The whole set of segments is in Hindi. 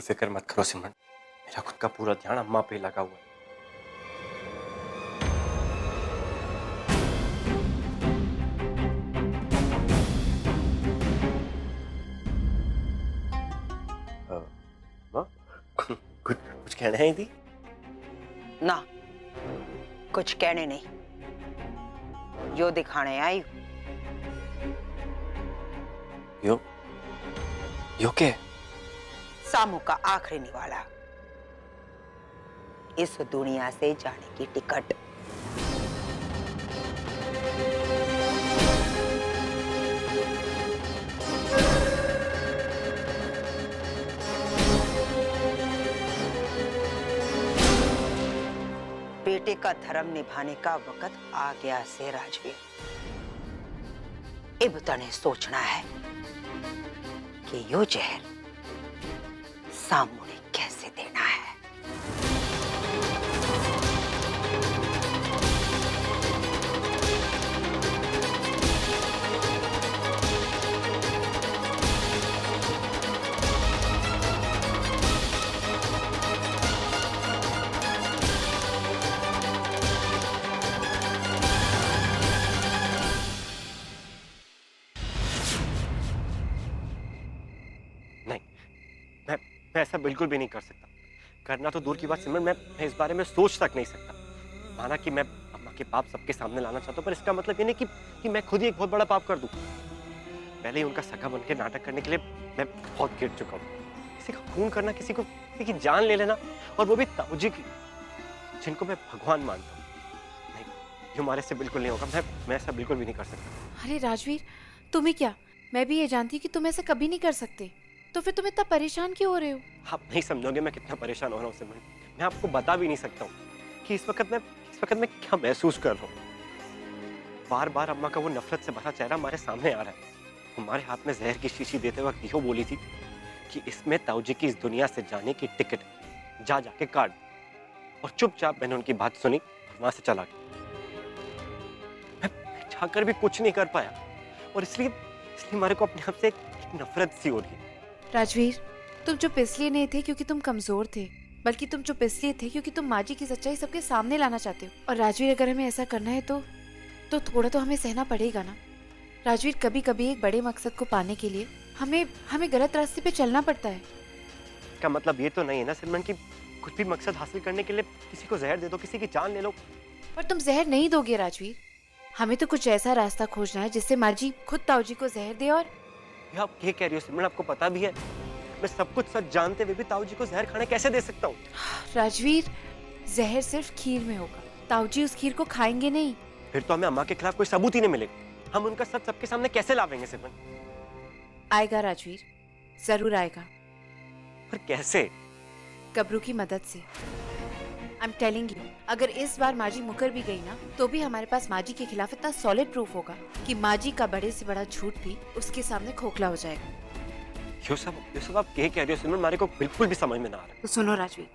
फिक्र मत करो सिमरन, मेरा खुद का पूरा ध्यान अम्मा पे लगा हुआ है। अम्मा, कुछ कहना है दी? ना, कुछ कहने नहीं, यो दिखाने आई हूं। यो क्या? सामू का आखिरी निवाला, इस दुनिया से जाने की टिकट। बेटे का धर्म निभाने का वक्त आ गया से राजवीर। अब तने सोचना है कि यो जहर सामू ने कैसे देना है। मैं ऐसा बिल्कुल भी नहीं कर सकता। करना तो दूर की बात सिमरन, मैं इस बारे में सोच तक नहीं सकता। माना कि मैं अम्मा के पाप सबके सामने लाना चाहता हूँ, पर इसका मतलब ये नहीं कि मैं खुद ही एक बहुत बड़ा पाप कर दूं। पहले ही उनका सगा बन के नाटक करने के लिए मैं बहुत गिर चुका हूँ। किसी का खून करना, किसी की जान ले लेना, और वो भी ताऊजी की, जिनको मैं भगवान मानता हूँ। नहीं, ये हमारे से बिल्कुल नहीं होगा। मैं ऐसा बिल्कुल भी नहीं कर सकता। अरे राजवीर, तुम्हें क्या, मैं भी ये जानती कि तुम ऐसा कभी नहीं कर सकते, तो फिर तुम इतना परेशान क्यों हो रहे हो? आप नहीं समझोगे मैं कितना परेशान हो रहा हूँ सिमरन। मैं आपको बता भी नहीं सकता हूँ कि इस वक्त मैं क्या महसूस कर रहा हूँ। बार बार अम्मा का वो नफरत से भरा चेहरा हमारे सामने आ रहा है। हमारे हाथ में जहर की शीशी देते वक्त यो बोली थी कि इसमें ताऊजी की इस दुनिया से जाने की टिकट जाके काट। और चुपचाप मैंने उनकी बात सुनी, वहां से चला गया। मैं चाहकर भी कुछ नहीं कर पाया, और इसलिए हमारे को अपने आप से एक नफरत सी हो रही है। राजवीर, तुम चुप इसलिए नहीं थे क्योंकि तुम कमजोर थे, बल्कि तुम चुप इसलिए थे क्योंकि तुम माँ जी की सच्चाई सबके सामने लाना चाहते हो। और राजवीर, अगर हमें ऐसा करना है तो थोड़ा तो हमें सहना पड़ेगा ना। राजवीर, कभी कभी एक बड़े मकसद को पाने के लिए हमें गलत रास्ते पे चलना पड़ता है। का मतलब ये तो नहीं है ना सिमरन कि कुछ भी मकसद हासिल करने के लिए किसी को जहर दे दो, किसी की जान ले लो। पर तुम जहर नहीं दोगे राजवीर। हमें तो कुछ ऐसा रास्ता खोजना है जिससे माँ जी खुद ताऊजी को जहर दे। और ये आप क्या कह रही हो सिमरन? आपको पता भी है मैं सब कुछ सच जानते हुए भी ताऊजी को जहर खाने कैसे दे सकता हूँ? राजवीर, जहर सिर्फ खीर में होगा, ताऊजी उस खीर को खाएंगे नहीं। फिर तो हमें अम्मा के खिलाफ कोई सबूत ही नहीं मिलेगा। हम उनका सच सबके सामने कैसे लावेंगे सिमरन? आएगा राजवीर, जरूर आएगा। पर कैसे? गबरू की मदद से। आई एम टेलिंग यू, अगर इस बार माजी मुकर भी गई ना, तो भी हमारे पास माजी के खिलाफ इतना सॉलिड प्रूफ होगा कि माजी का बड़े से बड़ा झूठ भी उसके सामने खोखला हो जाएगा। ये सब आप क्या कह रही हो सिमरन? हमारे को बिल्कुल भी समझ में ना आ रहा। तो सुनो राजवीर,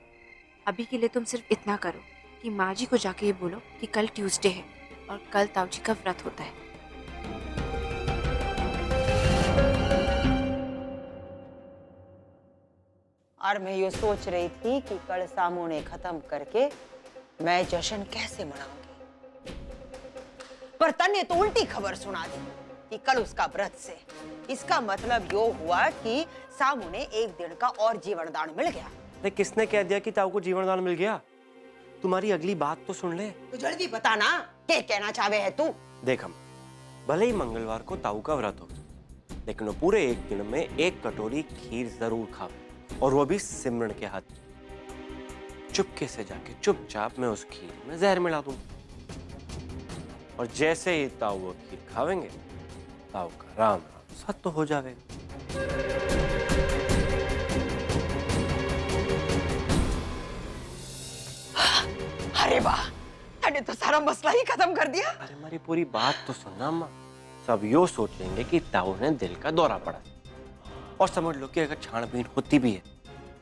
अभी के लिए तुम सिर्फ इतना करो कि माजी को जाके ये बोलो कि कल ट्यूसडे है और कल ताऊजी का व्रत होता है। और मैं ये सोच रही थी कि कल सामू ने खत्म करके मैं जश्न कैसे मनाऊंगी, पर तन्ने तो उल्टी खबर सुना दी कि कल उसका व्रत से। इसका मतलब यो हुआ कि सामू ने एक दिन का और जीवन दान मिल गया। नहीं, किसने कह दिया कि ताऊ को जीवन दान मिल गया? तुम्हारी अगली बात तो सुन ले। तो जल्दी बता ना, क्या कहना चाहे है तू? देख, हम भले ही मंगलवार को ताऊ का व्रत हो, लेकिन वो पूरे एक दिन में एक कटोरी खीर जरूर खाओ, और वो भी सिमरन के हाथ। चुपके से जाके चुपचाप मैं उस खीर में जहर मिला दूंगा, और जैसे ही ताऊ वो खीर खावेंगे, ताऊ का राम राम सत्य तो हो जाएगा। अरे वाह, तूने तो सारा मसला ही खत्म कर दिया। अरे हमारी पूरी बात तो सुनना अम्मा। सब यो सोचेंगे कि ताऊ ने दिल का दौरा पड़ा, और समझ लो कि अगर छानबीन होती भी है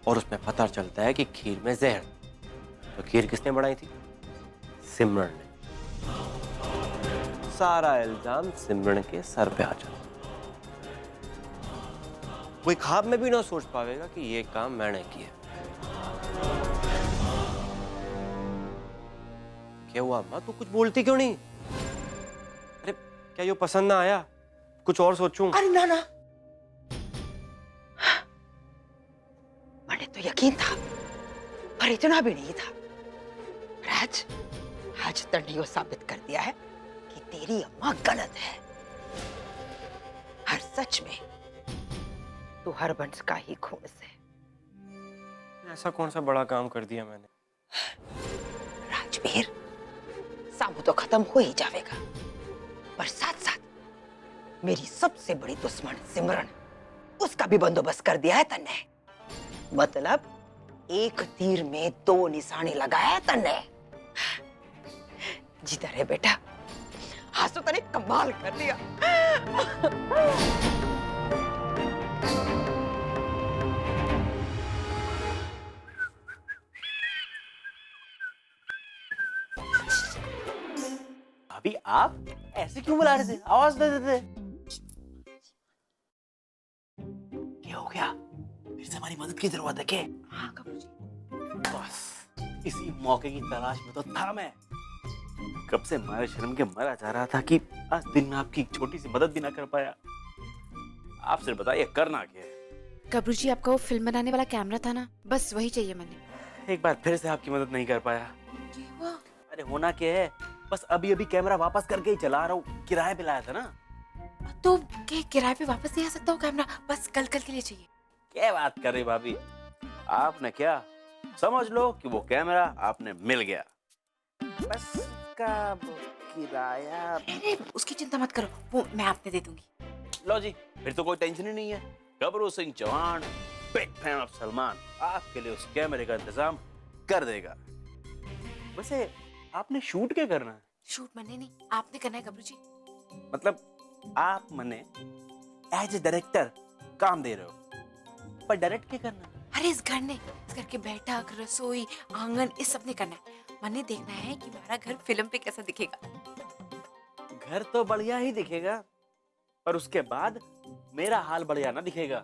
और उसमें पता चलता है कि खीर में जहर, तो खीर किसने बनाई थी? सिमरन ने। सारा इल्जाम सिमरन के सर पे आ जाता। कोई ख्वाब में भी ना सोच पाएगा कि ये काम मैंने किया। क्या हुआ अम्मा, तू कुछ बोलती क्यों नहीं? अरे क्या ये पसंद ना आया? कुछ और सोचूं? अरे ना ना, मैंने तो यकीन था, पर इतना भी नहीं था। राज, आज तन्ने को साबित कर दिया है कि तेरी अम्मा गलत है। हर सच में तू हरबंस का ही खून से। ऐसा कौन सा बड़ा काम कर दिया मैंने? राजवीर, सामू तो खत्म हो ही जाएगा, पर साथ साथ मेरी सबसे बड़ी दुश्मन सिमरन, उसका भी बंदोबस्त कर दिया है तन्ने। मतलब एक तीर में दो निशाने लगाया है तन्ने। जिधर है बेटा, आज तो तने कमाल कर लिया। अभी आप ऐसे क्यों बुला रहे थे? आवाज दे देते। क्या हो गया? फिर से हमारी मदद की जरूरत है क्या? हाँ कपूर जी। बस इसी मौके की तलाश में तो था मैं। कब से मारे शर्म के मरा जा रहा था कि आज दिन में आपकी एक छोटी सी मदद भी ना कर पाया। आप सिर्फ बताइए करना क्या है? कब्रू जी, आपका वो फिल्म बनाने वाला कैमरा था ना, बस वही चाहिए मैंने। एक बार फिर से आपकी मदद नहीं कर पाया। अरे होना क्या है, बस अभी अभी कैमरा वापस करके ही चला रहा हूँ। किराए पे लाया था ना। तो किराए पे वापस नहीं आ सकता वो कैमरा? बस कल कल के लिए चाहिए। क्या बात कर रही भाभी, आपने क्या समझ लो कि वो कैमरा आपने मिल गया, बस उसका किराया। अरे उसकी चिंता मत करो, वो मैं आपने दे दूंगी। लो जी, फिर तो कोई टेंशन ही नहीं है। Gabru Singh Chauhan, big fan of Salman, आपके लिए उस कैमरे का इंतजाम कर देगा। वैसे आपने शूट क्या करना है? शूट मैंने नहीं, आपने करना है कब्रू जी। मतलब आप मने एज ए डायरेक्टर काम दे रहे हो, पर डायरेक्ट क्या करना है? अरे इस घर ने, इस घर के बैठक, रसोई, आंगन, इस सब ने करना है। मैंने देखना है कि हमारा घर फिल्म पे कैसा दिखेगा। घर तो बढ़िया ही दिखेगा, पर उसके बाद मेरा हाल बढ़िया ना दिखेगा।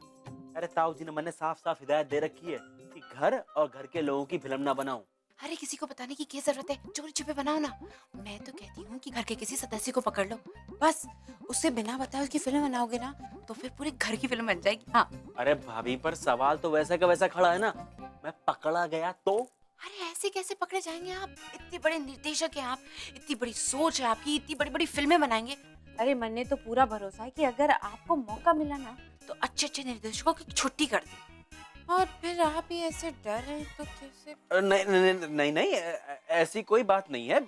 अरे ताऊ जी ने मैंने साफ साफ हिदायत दे रखी है कि घर और घर के लोगों की फिल्म ना बनाऊं। अरे किसी को बताने की क्या जरूरत है, चोरी छुपे बनाओ ना। मैं तो कहती हूँ कि घर के किसी सदस्य को पकड़ लो, बस उससे बिना बताए उसकी फिल्म बनाओगे ना, तो फिर पूरे घर की फिल्म बन जाएगी। हाँ। अरे भाभी, पर सवाल तो वैसा का वैसा खड़ा है ना। मैं पकड़ा गया तो? अरे ऐसे कैसे पकड़े जाएंगे आप? इतने बड़े निर्देशक हैं आप, इतनी बड़ी सोच है आपकी, इतनी बड़ी बड़ी फिल्में बनाएंगे। अरे मन्ने तो पूरा भरोसा है कि अगर आपको मौका मिला ना तो अच्छे अच्छे निर्देशकों की छुट्टी कर दे। और फिर आप ही ऐसे डर रहे हैं तो कैसे? नहीं नहीं नहीं नहीं, ऐसी कोई बात नहीं है।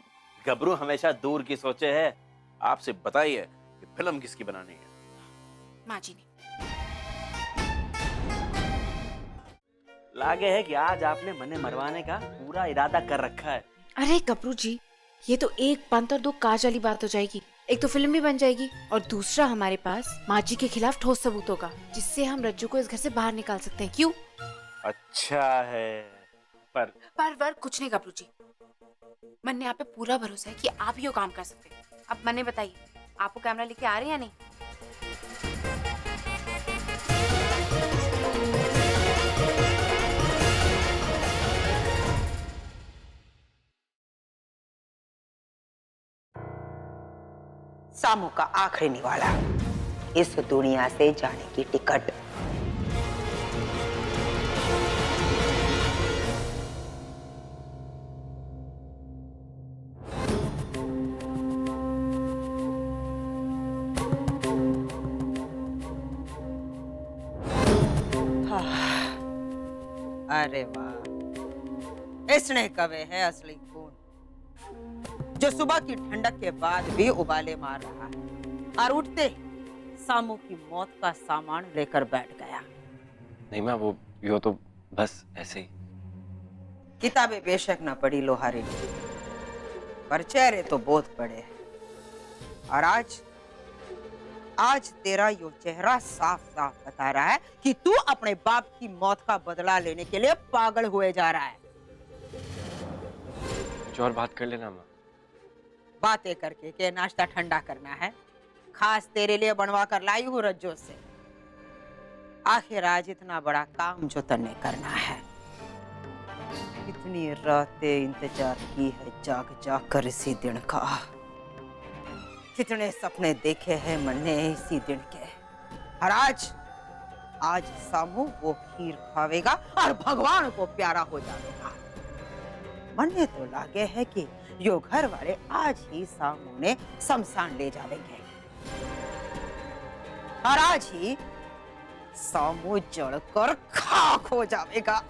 गबरू हमेशा दूर की सोचे है। आपसे बताइए कि फिल्म किसकी बनानी है? माँ जी ने। लागे है कि आज आपने मने मरवाने का पूरा इरादा कर रखा है। अरे कपरू जी, ये तो एक पंत और दो काज वाली बात हो जाएगी। एक तो फिल्म भी बन जाएगी और दूसरा हमारे पास माँ जी के खिलाफ ठोस सबूत होगा, जिससे हम रज्जू को इस घर से बाहर निकाल सकते हैं। क्यों? अच्छा है, पर कुछ नहीं कपरू जी, मन्ने आप पे पूरा भरोसा है कि आप ही वो काम कर सकते हैं। अब मन्ने बताइए, आपको कैमरा लेके आ रहे हैं या नहीं? सामू का आखिरी निवाला, इस दुनिया से जाने की टिकट। अरे वाह, इसने कवे है असली खून, जो सुबह की ठंडक के बाद भी उबाले मार रहा है और उठते ही सामू की मौत का सामान लेकर बैठ गया। नहीं माँ, वो यो तो बस ऐसे ही। किताबें बेशक न पढ़ी लोहारी ने, पर चेहरे तो बहुत बड़े हैं। और आज तेरा यो चेहरा साफ साफ बता रहा है कि तू अपने बाप की मौत का बदला लेने के लिए पागल हुए जा रहा है। कुछ और बात कर लेना माँ। बातें करके के नाश्ता ठंडा करना है, खास तेरे लिए बनवा कर लाई हूँ रज्जो से। आखिर आज इतना बड़ा काम जो तन्ने करना है, इतनी रातें इंतजार की है जाग जाग कर इसी दिन का, कितने सपने देखे हैं मन ने इसी दिन के, और आज सामू वो खीर खावेगा और भगवान को प्यारा हो जाएगा। मन में तो लागे है कि यो घर वाले आज ही सामू ने शमशान ले जाएंगे, और आज ही सामू जलकर खाक हो जाएगा।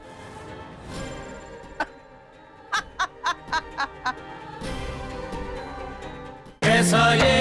कैसा ये